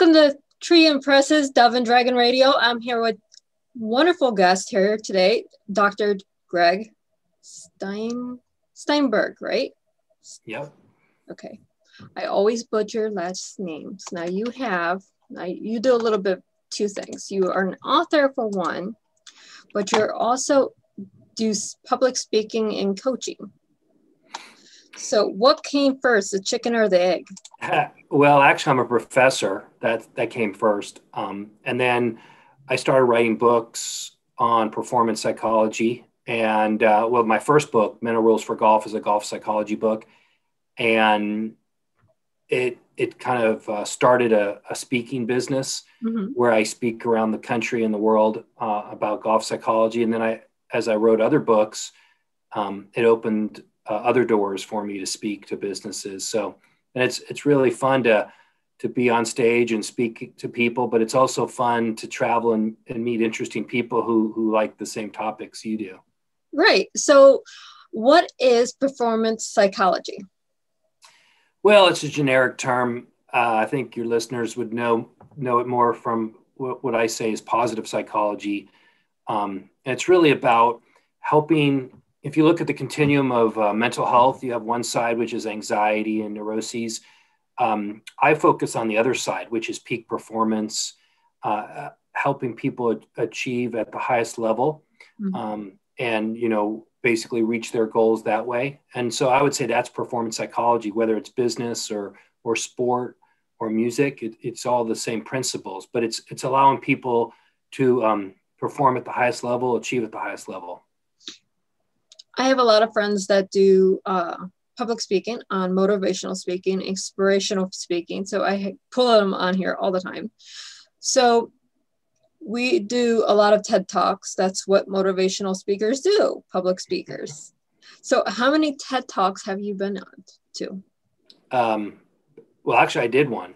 Welcome to Tree and Press's Dove and Dragon Radio. I'm here with wonderful guest here today, Dr. Gregg Steinberg, right? Yep. Okay. I always butcher last names. Now you do a little bit two things. You are an author for one, but you're also do public speaking and coaching. So what came first, the chicken or the egg? Well, actually, I'm a professor. That came first. And then I started writing books on performance psychology. And my first book, Mental Rules for Golf, is a golf psychology book. And it kind of started a speaking business where I speak around the country and the world about golf psychology. And then as I wrote other books, it opened other doors for me to speak to businesses. So, and it's really fun to be on stage and speak to people, but it's also fun to travel and meet interesting people who like the same topics you do. Right. So what is performance psychology? Well, it's a generic term. I think your listeners would know it more from what I say is positive psychology. And it's really about helping. If you look at the continuum of mental health, you have one side, which is anxiety and neuroses. I focus on the other side, which is peak performance, helping people achieve at the highest level and, basically reach their goals that way. And so I would say that's performance psychology, whether it's business or sport or music, it's all the same principles, but it's allowing people to perform at the highest level, achieve at the highest level. I have a lot of friends that do public speaking, on motivational speaking, inspirational speaking. So I pull them on here all the time. So we do a lot of TED Talks. That's what motivational speakers do, public speakers. So how many TED Talks have you been on to? Well, actually, I did one.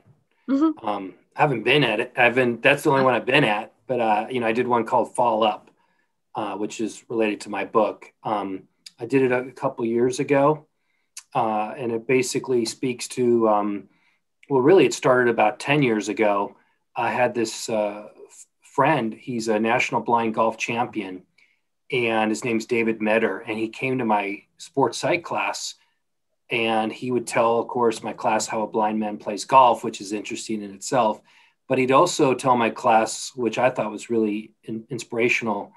I haven't been at it. That's the only one I've been at. But, I did one called Fall Up, which is related to my book. I did it a couple years ago, and it basically speaks to, really it started about 10 years ago. I had this friend, he's a national blind golf champion, and his name's David Meador, and he came to my sports psych class, and he would tell, of course, my class how a blind man plays golf, which is interesting in itself, but he'd also tell my class, which I thought was really inspirational,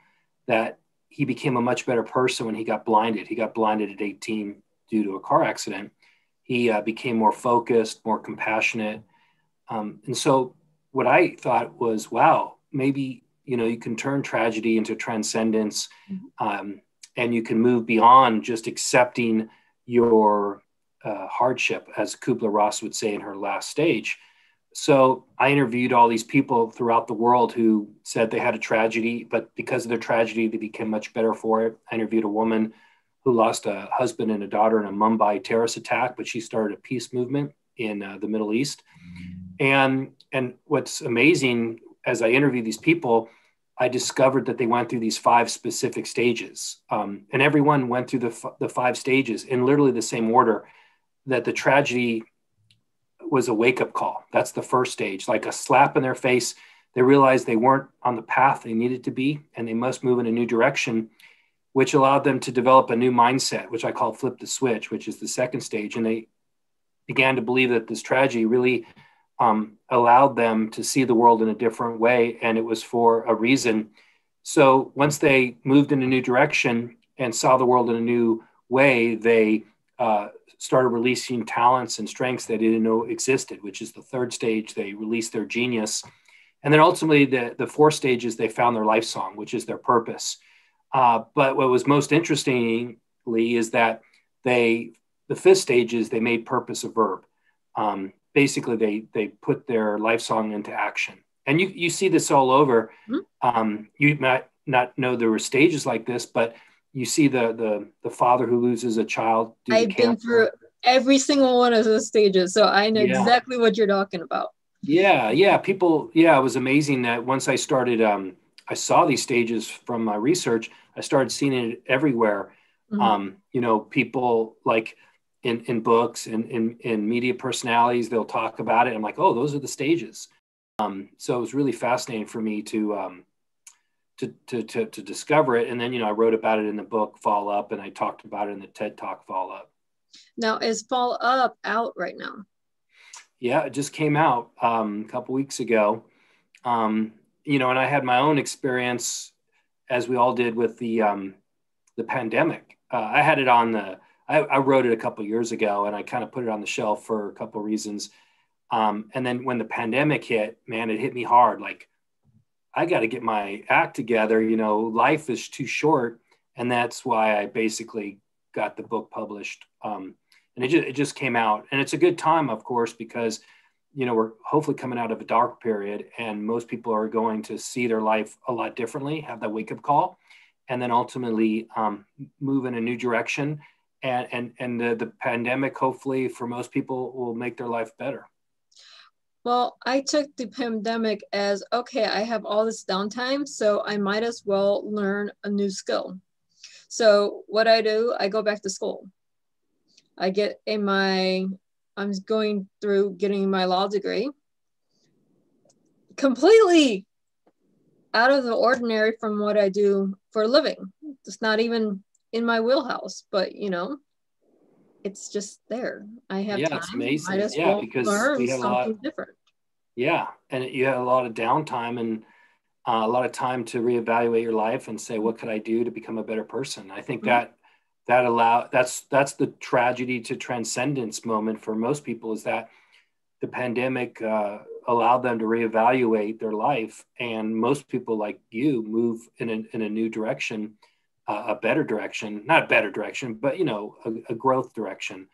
that he became a much better person when he got blinded. He got blinded at 18 due to a car accident. He became more focused, more compassionate. And so what I thought was, wow, maybe, you can turn tragedy into transcendence, and you can move beyond just accepting your hardship, as Kubler-Ross would say in her last stage. So I interviewed all these people throughout the world who said they had a tragedy, but because of their tragedy, they became much better for it. I interviewed a woman who lost a husband and a daughter in a Mumbai terrorist attack, but she started a peace movement in the Middle East. And what's amazing, as I interviewed these people, I discovered that they went through these 5 specific stages. And everyone went through the 5 stages in literally the same order, that the tragedy was a wake-up call. That's the first stage, like a slap in their face. They realized they weren't on the path they needed to be, and they must move in a new direction, which allowed them to develop a new mindset, which I call flip the switch, which is the second stage. And they began to believe that this tragedy really allowed them to see the world in a different way, and it was for a reason. So once they moved in a new direction and saw the world in a new way, they started releasing talents and strengths they didn't know existed, which is the third stage. They released their genius. And then ultimately the 4th stage is they found their life song, which is their purpose. But what was most interestingly is that the 5th stage is they made purpose a verb. Basically, they put their life song into action. And you see this all over. You might not know there were stages like this, but you see the father who loses a child due to cancer. I've been through every single one of those stages, so I know exactly what you're talking about. Yeah. People, it was amazing that once I started, I saw these stages from my research, I started seeing it everywhere. People like in books and in media personalities, they'll talk about it. I'm like, oh, those are the stages. So it was really fascinating for me to discover it. And then, I wrote about it in the book Fall Up, and I talked about it in the TED Talk Fall Up. Now, is Fall Up out right now? Yeah, it just came out a couple weeks ago. And I had my own experience, as we all did, with the pandemic. I had it on I wrote it a couple years ago, and I kind of put it on the shelf for a couple of reasons. And then when the pandemic hit, man, it hit me hard. Like, I got to get my act together. Life is too short. And that's why I basically got the book published. And it just came out. And it's a good time, of course, because, we're hopefully coming out of a dark period, and most people are going to see their life a lot differently, have that wake up call, and then ultimately move in a new direction. And the pandemic, hopefully for most people, will make their life better. Well, I took the pandemic as, okay, I have all this downtime, so I might as well learn a new skill. So what I do, I go back to school. I'm going through getting my law degree. Completely out of the ordinary from what I do for a living. It's not even in my wheelhouse, but it's just there. I have time. It's amazing. Might as well because learn we had something different. Yeah, and you had a lot of downtime and a lot of time to reevaluate your life and say, what could I do to become a better person? I think that's the tragedy to transcendence moment for most people, is that the pandemic allowed them to reevaluate their life, and most people like you move in a new direction, a better direction, not a better direction, but a growth direction.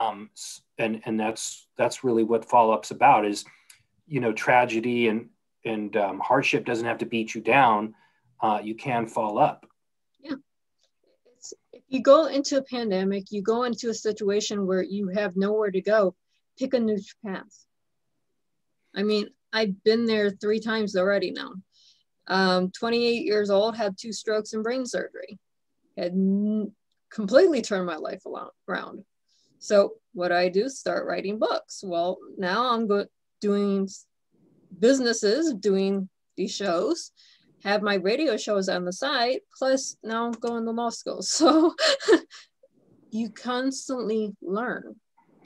And that's really what Fall Up's about, is tragedy and hardship doesn't have to beat you down. You can fall up. If you go into a pandemic, you go into a situation where you have nowhere to go, pick a new path. I mean, I've been there 3 times already now. 28 years old, had 2 strokes and brain surgery. Had completely turned my life around. So what I do, start writing books. Well, now I'm doing businesses, doing these shows, have my radio shows on the side, plus now I'm going to law school. So you constantly learn.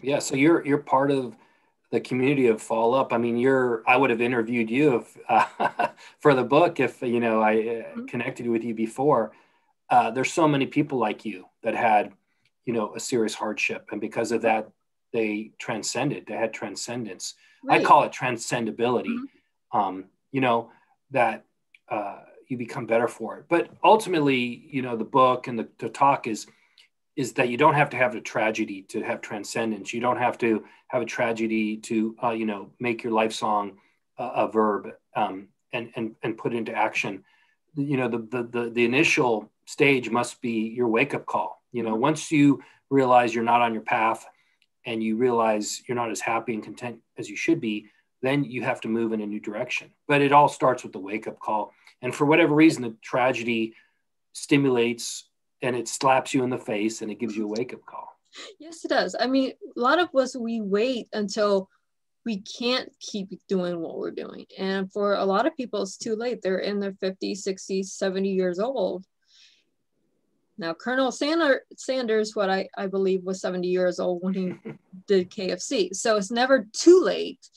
Yeah, so you're part of the community of Fall Up. I mean, I would have interviewed you for the book if I connected with you before. There's so many people like you that had a serious hardship, and because of that, they transcended. They had transcendence. Right. I call it transcendability. That you become better for it. But ultimately, the book and the talk is that you don't have to have a tragedy to have transcendence. You don't have to have a tragedy to make your life song a verb and put it into action. The initial stage must be your wake up call. Once you realize you're not on your path, and you realize you're not as happy and content as you should be, then you have to move in a new direction. But it all starts with the wake-up call. And for whatever reason, the tragedy stimulates and it slaps you in the face and it gives you a wake-up call. Yes, it does. I mean, a lot of us, we wait until we can't keep doing what we're doing. And for a lot of people, it's too late. They're in their 50s, 60s, 70 years old. Now, Colonel Sanders, what I believe, was 70 years old when he did KFC. So it's never too late,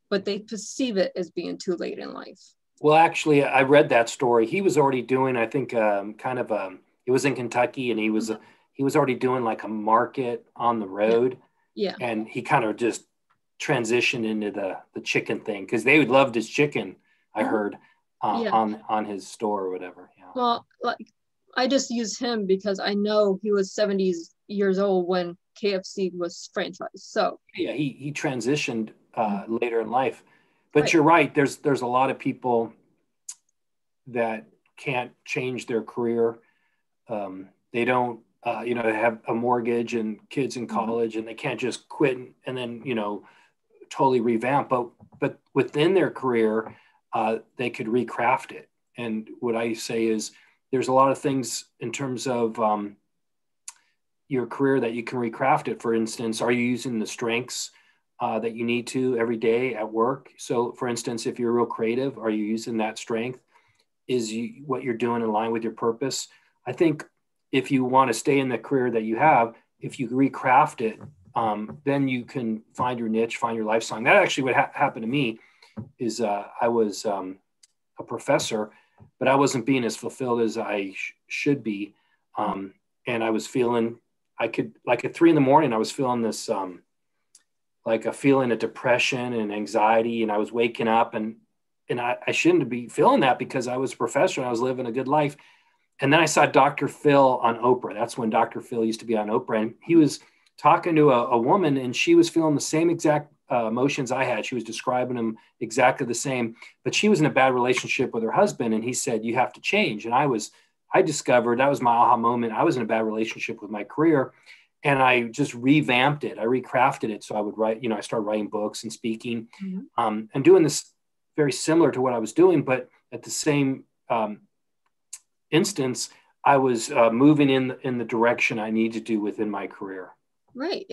but they perceive it as being too late in life. Well, actually, I read that story. He was already doing, I think, it was in Kentucky, and he was already doing like a market on the road. Yeah. And he kind of just transitioned into the chicken thing, because they loved his chicken, I heard, on his store or whatever. Yeah. Well, I just use him because I know he was 70 years old when KFC was franchised. So yeah, he transitioned later in life, but You're right. There's a lot of people that can't change their career. They don't, have a mortgage and kids in college, and they can't just quit and then totally revamp. But within their career, they could recraft it. And what I say is, there's a lot of things in terms of your career that you can recraft it. For instance, are you using the strengths that you need to every day at work. So for instance, if you're real creative, are you using that strength? Is what you're doing in line with your purpose? I think if you want to stay in the career that you have, if you recraft it, then you can find your niche, find your life song. That actually what happened to me is I was a professor, but I wasn't being as fulfilled as I should be. And I was feeling, like at 3 a.m, I was feeling this, like a feeling of depression and anxiety. And I was waking up and I shouldn't be feeling that because I was a professor and I was living a good life. And then I saw Dr. Phil on Oprah. That's when Dr. Phil used to be on Oprah. And he was talking to a woman and she was feeling the same exact emotions I had. She was describing them exactly the same, but she was in a bad relationship with her husband. And he said, you have to change. And I discovered, that was my aha moment. I was in a bad relationship with my career. And I just revamped it. I recrafted it. So I would write, I started writing books and speaking, and doing this very similar to what I was doing, but at the same instance, I was moving in the direction I need to do within my career. Right.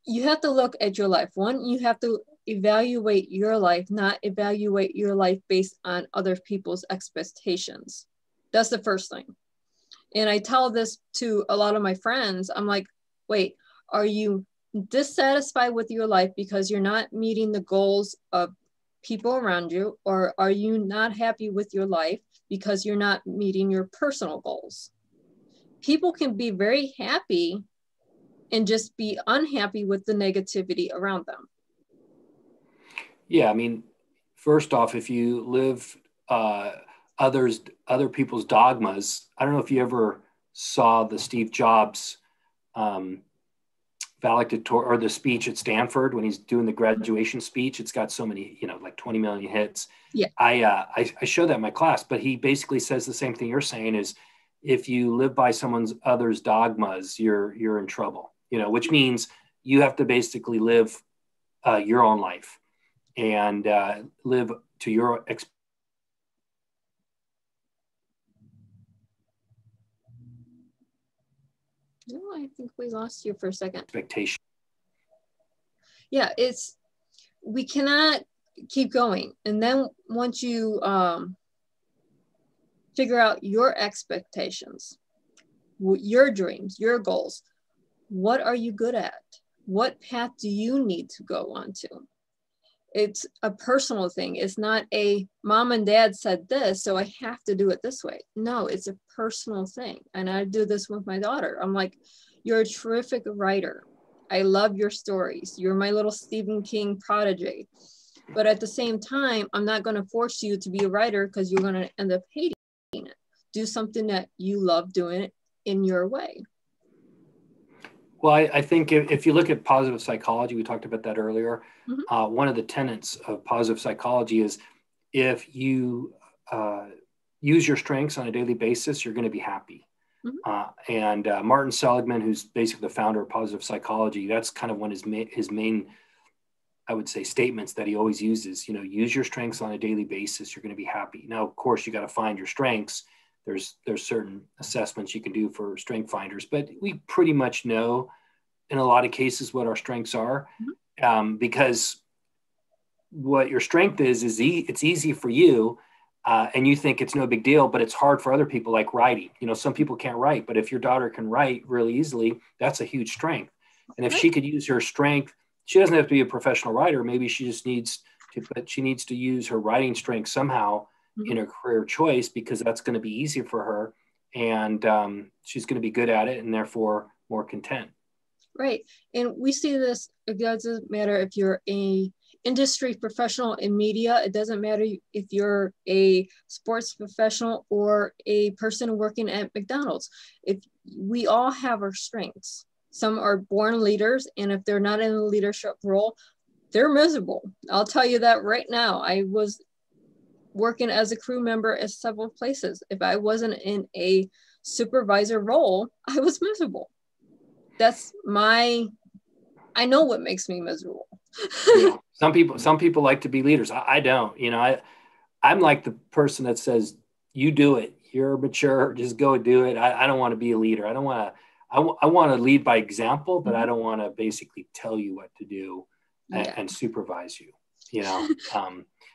You have to look at your life. One, you have to evaluate your life, not evaluate your life based on other people's expectations. That's the first thing. And I tell this to a lot of my friends. I'm like, wait, are you dissatisfied with your life because you're not meeting the goals of people around you? Or are you not happy with your life because you're not meeting your personal goals? People can be very happy and just be unhappy with the negativity around them. Yeah, I mean, first off, if you live other people's dogmas, I don't know if you ever saw the Steve Jobs valedictorian or the speech at Stanford when he's doing the graduation speech. It's got so many, like 20 million hits. Yeah, I show that in my class, but he basically says the same thing you're saying is, if you live by others' dogmas, you're in trouble. Which means you have to basically live your own life and live to your No, I think we lost you for a second. Expectation. Yeah, we cannot keep going. And then once you figure out your expectations, your dreams, your goals, what are you good at? What path do you need to go on to? It's a personal thing. It's not a mom and dad said this, so I have to do it this way. No, it's a personal thing. And I do this with my daughter. I'm like, you're a terrific writer. I love your stories. You're my little Stephen King prodigy. But at the same time, I'm not going to force you to be a writer because you're going to end up hating it. Do something that you love doing it in your way. Well, I think if you look at positive psychology, we talked about that earlier. One of the tenets of positive psychology is if you use your strengths on a daily basis, you're going to be happy. And Martin Seligman, who's basically the founder of positive psychology, that's kind of one of his main, I would say, statements that he always uses. Use your strengths on a daily basis, you're going to be happy. Now, of course, you got to find your strengths. There's certain assessments you can do for strength finders, but we pretty much know in a lot of cases what our strengths are, because what your strength is it's easy for you, and you think it's no big deal, but it's hard for other people, like writing. Some people can't write, but if your daughter can write really easily, that's a huge strength. And if she could use her strength, she doesn't have to be a professional writer. Maybe she just needs to use her writing strength somehow in her career choice, because that's going to be easier for her, and she's going to be good at it and therefore more content. Right. And we see this, it doesn't matter if you're a industry professional in media, it doesn't matter if you're a sports professional or a person working at McDonald's. If we all have our strengths. Some are born leaders, and if they're not in a leadership role, they're miserable. I'll tell you that right now. I was working as a crew member at several places. If I wasn't in a supervisor role, I was miserable. I know what makes me miserable. Some people like to be leaders. I don't. I'm like the person that says, you do it. You're mature, just go do it. I don't want to be a leader. I don't want I want to lead by example, but I don't want to basically tell you what to do and supervise you, you know.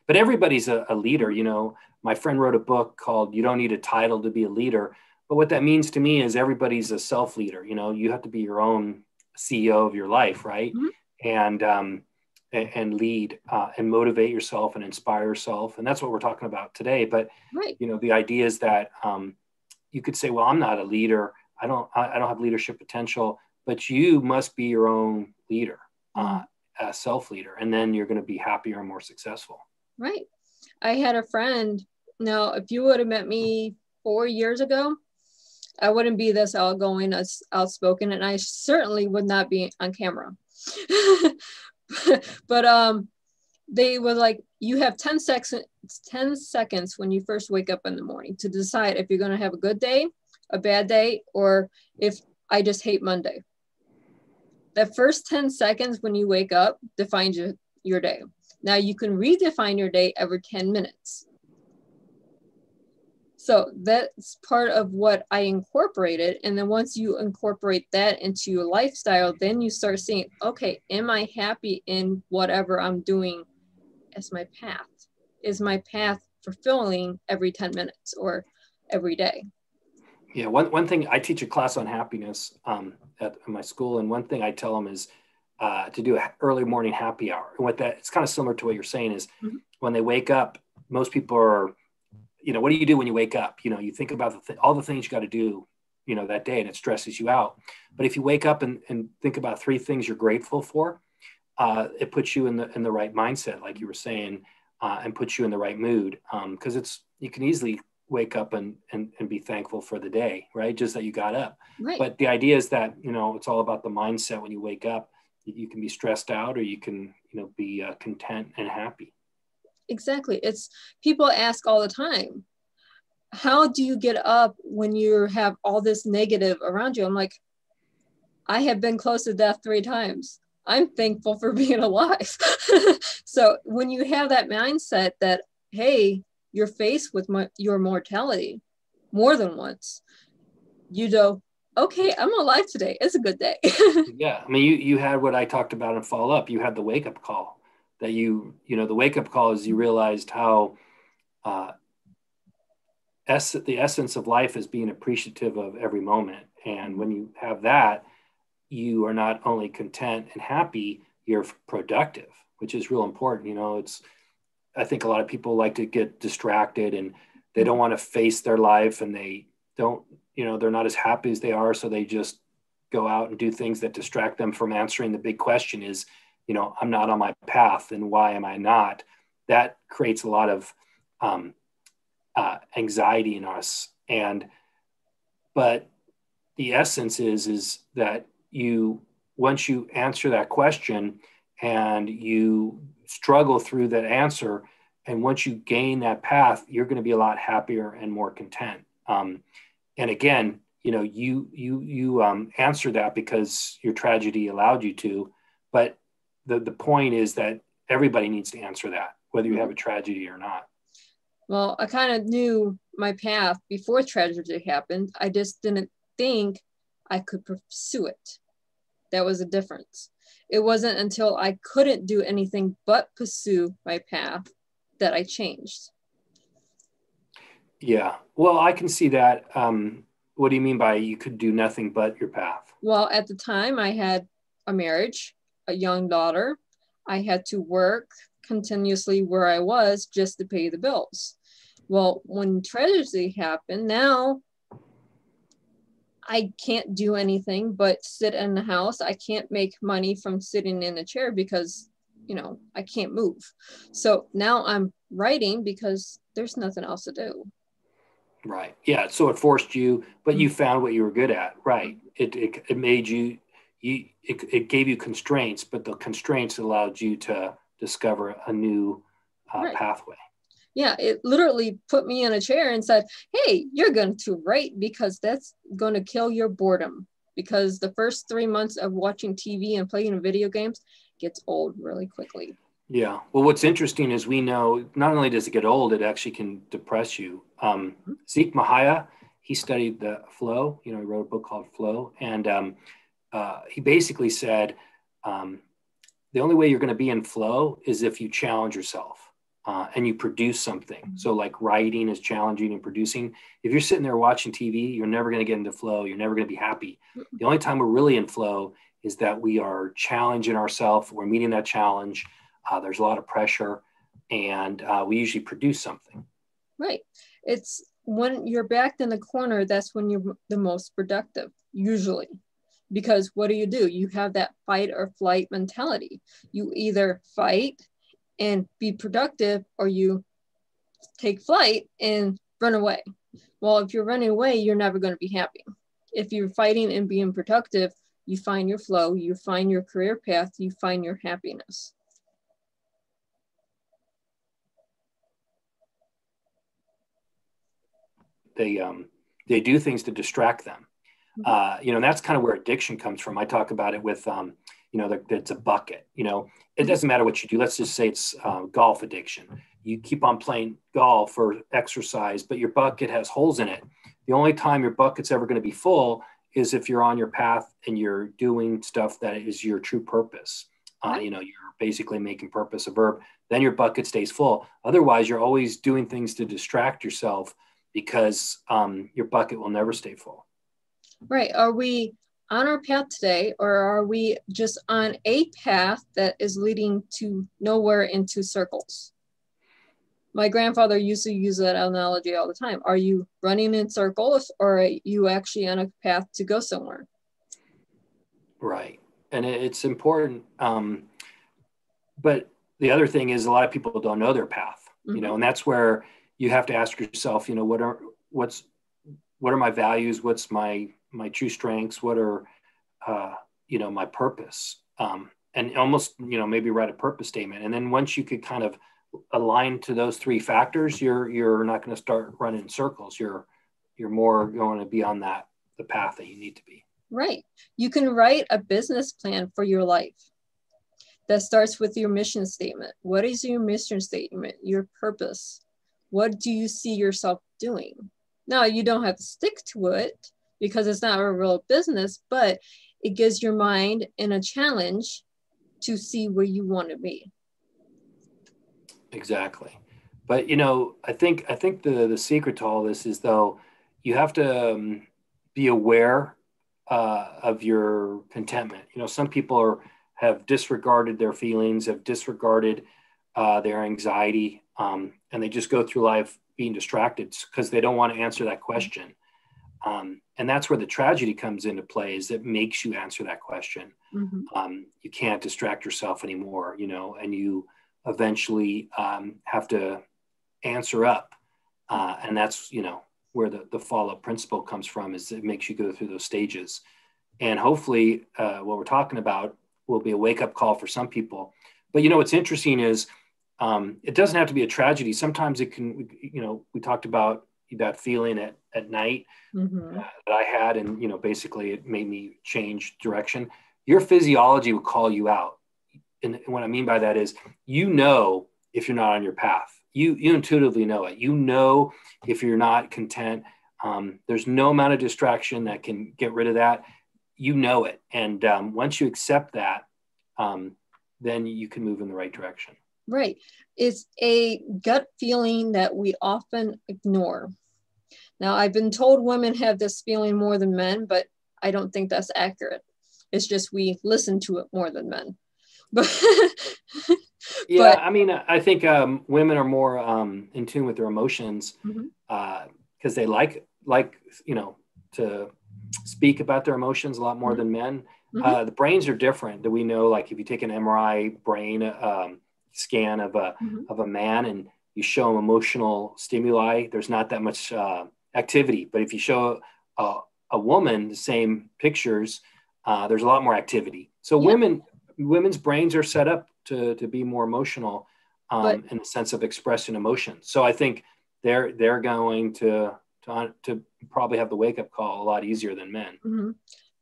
But everybody's a leader. You know, my friend wrote a book called "You Don't Need a Title to Be a Leader." But what that means to me is everybody's a self-leader. You know, you have to be your own CEO of your life, right? And lead and motivate yourself and inspire yourself. And that's what we're talking about today. But, you know, the idea is that you could say, well, I'm not a leader. I don't have leadership potential, but you must be your own leader, a self-leader. And then you're going to be happier and more successful. Right. I had a friend. Now, if you would have met me 4 years ago, I wouldn't be this outgoing, as outspoken, and I certainly would not be on camera. But they were like, you have 10 seconds when you first wake up in the morning to decide if you're going to have a good day, a bad day, or if I just hate Monday. The first 10 seconds when you wake up defines your day. Now you can redefine your day every 10 minutes. So that's part of what I incorporated. And then once you incorporate that into your lifestyle, then you start seeing, okay, am I happy in whatever I'm doing as my path? Is my path fulfilling every 10 minutes or every day? Yeah, one thing, I teach a class on happiness at my school. And one thing I tell them is to do an early morning happy hour. And what that, it's kind of similar to what you're saying is when they wake up, most people are, you know, what do you do when you wake up? You know, you think about all the things you got to do, you know, that day, and it stresses you out. But if you wake up and think about 3 things you're grateful for, it puts you in the right mindset, like you were saying, and puts you in the right mood. Because you can easily wake up and be thankful for the day, right? Just that you got up. Right. But the idea is that, you know, it's all about the mindset. When you wake up, you can be stressed out, or you can, you know, be content and happy. Exactly. It's people ask all the time, how do you get up when you have all this negative around you? I'm like, I have been close to death 3 times. I'm thankful for being alive. So when you have that mindset that, hey, you're faced with your mortality more than once, you go, okay, I'm alive today. It's a good day. Yeah. I mean, you had what I talked about in Follow Up. You had the wake up call. That you know, the wake up call is you realized how the essence of life is being appreciative of every moment. And when you have that, you are not only content and happy, you're productive, which is real important. You know, I think a lot of people like to get distracted and they don't want to face their life, and they don't, you know, they're not as happy as they are. So they just go out and do things that distract them from answering the big question is, you know, I'm not on my path, and why am I not? That creates a lot of anxiety in us. But the essence is that once you answer that question and you struggle through that answer, and once you gain that path, you're going to be a lot happier and more content. And again, you know, you answer that because your tragedy allowed you to, but the point is that everybody needs to answer that, whether you have a tragedy or not. Well, I kind of knew my path before tragedy happened. I just didn't think I could pursue it. That was a difference. It wasn't until I couldn't do anything but pursue my path that I changed. Yeah. Well, I can see that. What do you mean by you could do nothing but your path? Well, at the time I had a marriage, a young daughter. I had to work continuously where I was just to pay the bills. Well, when tragedy happened, now I can't do anything but sit in the house. I can't make money from sitting in a chair because, you know, I can't move. So now I'm writing because there's nothing else to do. Right. Yeah. So it forced you, but you found what you were good at. Right. It made you, it gave you constraints, but the constraints allowed you to discover a new pathway. Yeah, it literally put me in a chair and said, hey, you're going to write because that's going to kill your boredom. Because the first 3 months of watching TV and playing video games gets old really quickly. Yeah. Well, what's interesting is we know not only does it get old, it actually can depress you. Zeke Mahaya, he studied the flow. He wrote a book called Flow. And he basically said, the only way you're going to be in flow is if you challenge yourself and you produce something. So like writing is challenging and producing. If you're sitting there watching TV, you're never going to get into flow. You're never going to be happy. The only time we're really in flow is that we are challenging ourselves. We're meeting that challenge. There's a lot of pressure, and we usually produce something. Right. It's when you're backed in the corner, that's when you're the most productive, usually. Because what do? You have that fight or flight mentality. You either fight and be productive, or you take flight and run away. Well, if you're running away, you're never going to be happy. If you're fighting and being productive, you find your flow, you find your career path, you find your happiness. They do things to distract them. And that's kind of where addiction comes from. I talk about it with, it's a bucket. It doesn't matter what you do. Let's just say it's golf addiction. You keep on playing golf or exercise, but your bucket has holes in it. The only time your bucket's ever going to be full is if you're on your path and you're doing stuff that is your true purpose. You're basically making purpose a verb. Then your bucket stays full. Otherwise, you're always doing things to distract yourself because your bucket will never stay full. Right. Are we on our path today, or are we just on a path that is leading to nowhere, into circles? My grandfather used to use that analogy all the time. Are you running in circles, or are you actually on a path to go somewhere? Right. And it's important. But the other thing is, a lot of people don't know their path, and that's where you have to ask yourself, what are my values? What's my true strengths? What are, my purpose? And almost, maybe write a purpose statement. And then once you could kind of align to those three factors, you're not going to start running in circles. You're more going to be on the path that you need to be. Right. You can write a business plan for your life that starts with your mission statement. What is your mission statement? Your purpose? What do you see yourself doing? Now, you don't have to stick to it because it's not a real business, but it gives your mind a challenge to see where you want to be. Exactly. But, I think the secret to all this is, though, you have to be aware of your contentment. Some people have disregarded their feelings, have disregarded their anxiety, and they just go through life being distracted because they don't want to answer that question. And that's where the tragedy comes into play, is it makes you answer that question. Mm-hmm. You can't distract yourself anymore, and you eventually have to answer up. And that's, where the follow-up principle comes from, is it makes you go through those stages. And hopefully what we're talking about will be a wake-up call for some people. But, what's interesting is it doesn't have to be a tragedy. Sometimes it can, we talked about that feeling at night mm-hmm. That I had, and, basically it made me change direction. Your physiology will call you out. And what I mean by that is, if you're not on your path, you intuitively know it. If you're not content, there's no amount of distraction that can get rid of that. It. And once you accept that, then you can move in the right direction. Right. It's a gut feeling that we often ignore. Now, I've been told women have this feeling more than men, but I don't think that's accurate. It's just we listen to it more than men. But yeah, I mean, I think women are more in tune with their emotions because they like to speak about their emotions a lot more than men. Mm-hmm. The brains are different. That we know, like if you take an MRI brain scan of a man and you show him emotional stimuli, there's not that much activity. But if you show a woman the same pictures, there's a lot more activity. So women's brains are set up to be more emotional in the sense of expressing emotion. So I think they're going to probably have the wake-up call a lot easier than men. Mm-hmm.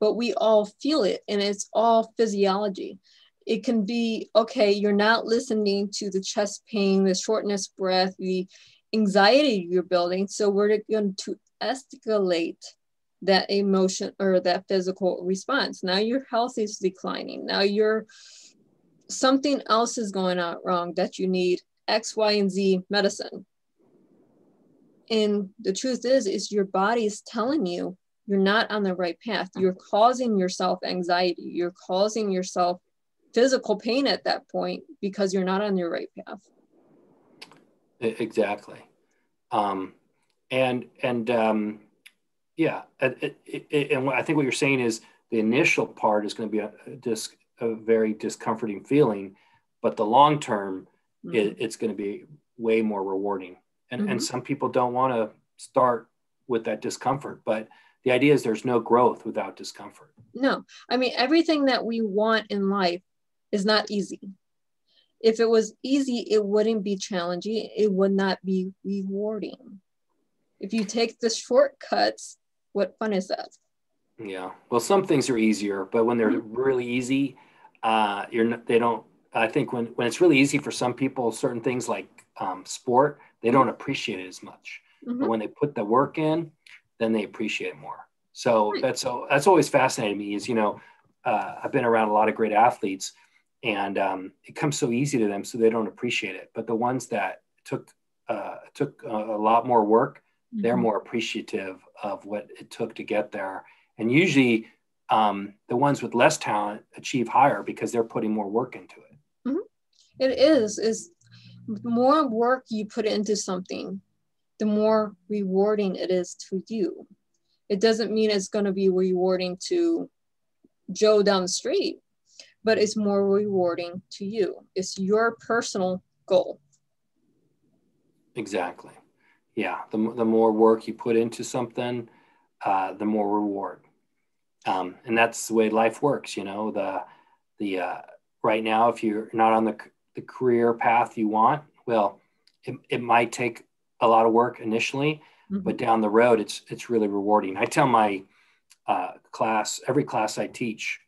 But we all feel it, and it's all physiology. It can be, okay, you're not listening to the chest pain, the shortness of breath, the anxiety you're building. So we're going to escalate that emotion or that physical response. Now your health is declining. Now something else is going on wrong that you need X, Y, and Z medicine. And the truth is your body is telling you you're not on the right path. You're causing yourself anxiety. You're causing yourself physical pain at that point because you're not on your right path. Exactly. Yeah. And I think what you're saying is the initial part is going to be a very discomforting feeling, but the long term, it's going to be way more rewarding. And some people don't want to start with that discomfort, but the idea is there's no growth without discomfort. No, I mean, everything that we want in life is not easy. If it was easy, it wouldn't be challenging. It would not be rewarding. If you take the shortcuts, what fun is that? Yeah. Well, some things are easier, but when they're really easy, I think when it's really easy for some people, certain things like sport, they don't appreciate it as much. But when they put the work in, then they appreciate it more. So that's always fascinating to me is, I've been around a lot of great athletes and it comes so easy to them, so they don't appreciate it. But the ones that took a lot more work, they're more appreciative of what it took to get there. And usually the ones with less talent achieve higher because they're putting more work into it. It is the more work you put into something, the more rewarding it is to you. It doesn't mean it's going to be rewarding to Joe down the street, but it's more rewarding to you. It's your personal goal. Exactly. Yeah. The more work you put into something, the more reward. And that's the way life works. Right now, if you're not on the career path you want, well, it might take a lot of work initially, but down the road, it's really rewarding. I tell my every class I teach,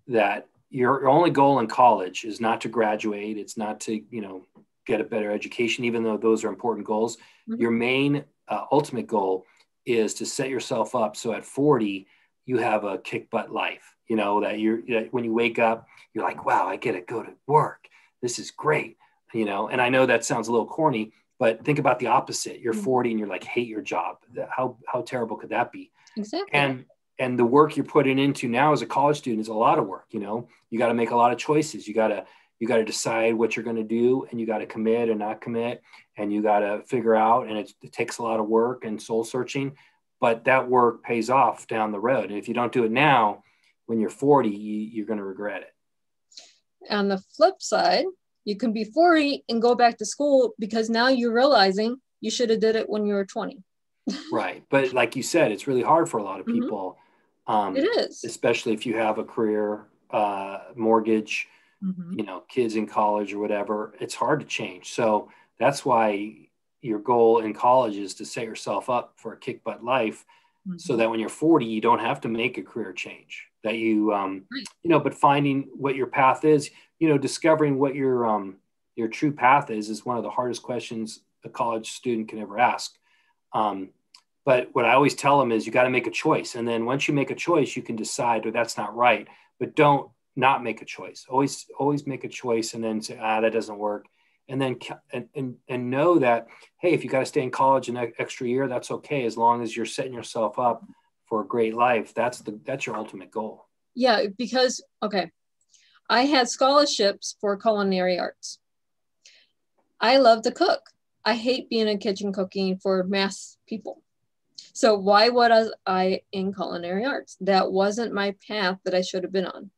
that your only goal in college is not to graduate. It's not to, get a better education, even though those are important goals. Your main ultimate goal is to set yourself up so at 40, you have a kick butt life, that when you wake up, you're like, wow, I get to go to work. This is great. And I know that sounds a little corny, but think about the opposite. You're 40 and you're like, hate your job. How terrible could that be? Exactly. And the work you're putting into now as a college student is a lot of work. You got to make a lot of choices. You got to decide what you're going to do, and you got to commit and not commit, and you got to figure out, and it takes a lot of work and soul searching, but that work pays off down the road. And if you don't do it now, when you're 40, you're going to regret it. On the flip side, you can be 40 and go back to school because now you're realizing you should have did it when you were 20. Right. But like you said, it's really hard for a lot of people. It is. Especially if you have a career, mortgage, kids in college or whatever, it's hard to change. So that's why your goal in college is to set yourself up for a kick butt life, so that when you're 40, you don't have to make a career change. That but finding what your path is, discovering what your true path is one of the hardest questions a college student can ever ask. But what I always tell them is you got to make a choice. And then once you make a choice, you can decide, that's not right, but don't not make a choice. Always make a choice and then say, that doesn't work. And then, and know that, hey, if you got to stay in college an extra year, that's okay. As long as you're setting yourself up for a great life, that's your ultimate goal. Yeah, because, I had scholarships for culinary arts. I love to cook. I hate being in a kitchen cooking for mass people. So why was I in culinary arts? That wasn't my path that I should have been on.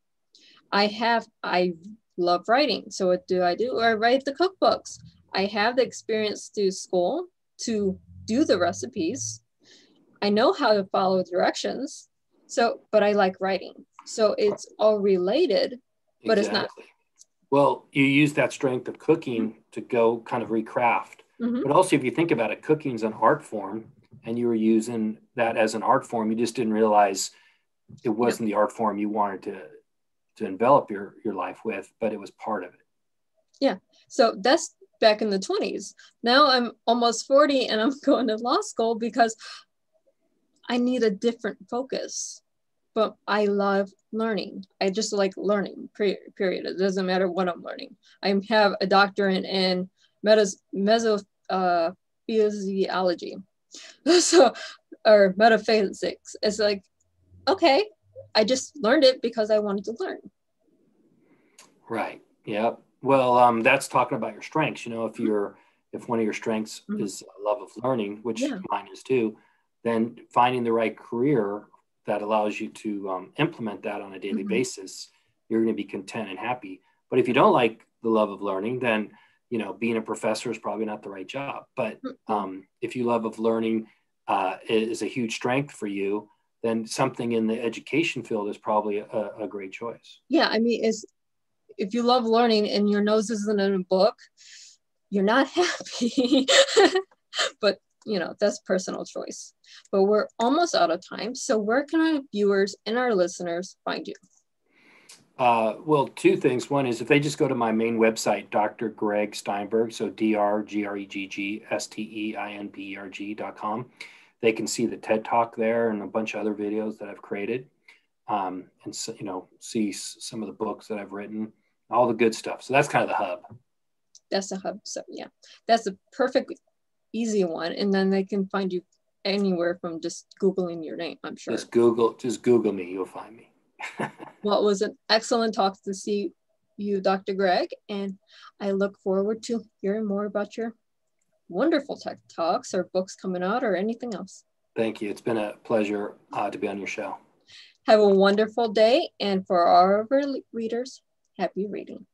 I love writing. So what do? I write the cookbooks. I have the experience through school to do the recipes. I know how to follow directions. But I like writing. So it's all related, but It's not. Well, you use that strength of cooking to go kind of recraft. But also, if you think about it, cooking is an art form, and you were using that as an art form. You just didn't realize it wasn't the art form you wanted to envelop your life with, but it was part of it. Yeah. So that's back in the 20s. Now I'm almost 40 and I'm going to law school because I need a different focus. But I love learning. I just like learning, period. It doesn't matter what I'm learning. I have a doctorate in mesophysiology, so, or metaphysics. It's like, okay, I just learned it because I wanted to learn. Right. Yep. Well, that's talking about your strengths. You know, if one of your strengths is a love of learning, which mine is too, then finding the right career that allows you to implement that on a daily basis, you're going to be content and happy. But if you don't like the love of learning, then, you know, being a professor is probably not the right job. But if you love of learning is a huge strength for you, then something in the education field is probably a great choice. Yeah, I mean, if you love learning and your nose isn't in a book, you're not happy. But, you know, that's personal choice. But we're almost out of time. So where can our viewers and our listeners find you? Well, two things. One is if they just go to my main website, Dr. Gregg Steinberg, so DrGreggSteinberg.com, they can see the TED Talk there and a bunch of other videos that I've created, and so, you know, see some of the books that I've written, all the good stuff. So that's kind of the hub. That's the hub. So yeah, that's a perfect, easy one. And then they can find you anywhere from just Googling your name, I'm sure. Just Google me, you'll find me. Well, it was an excellent talk to see you, Dr. Gregg, and I look forward to hearing more about your wonderful tech talks or books coming out or anything else. Thank you. It's been a pleasure to be on your show. Have a wonderful day, and for our readers, happy reading.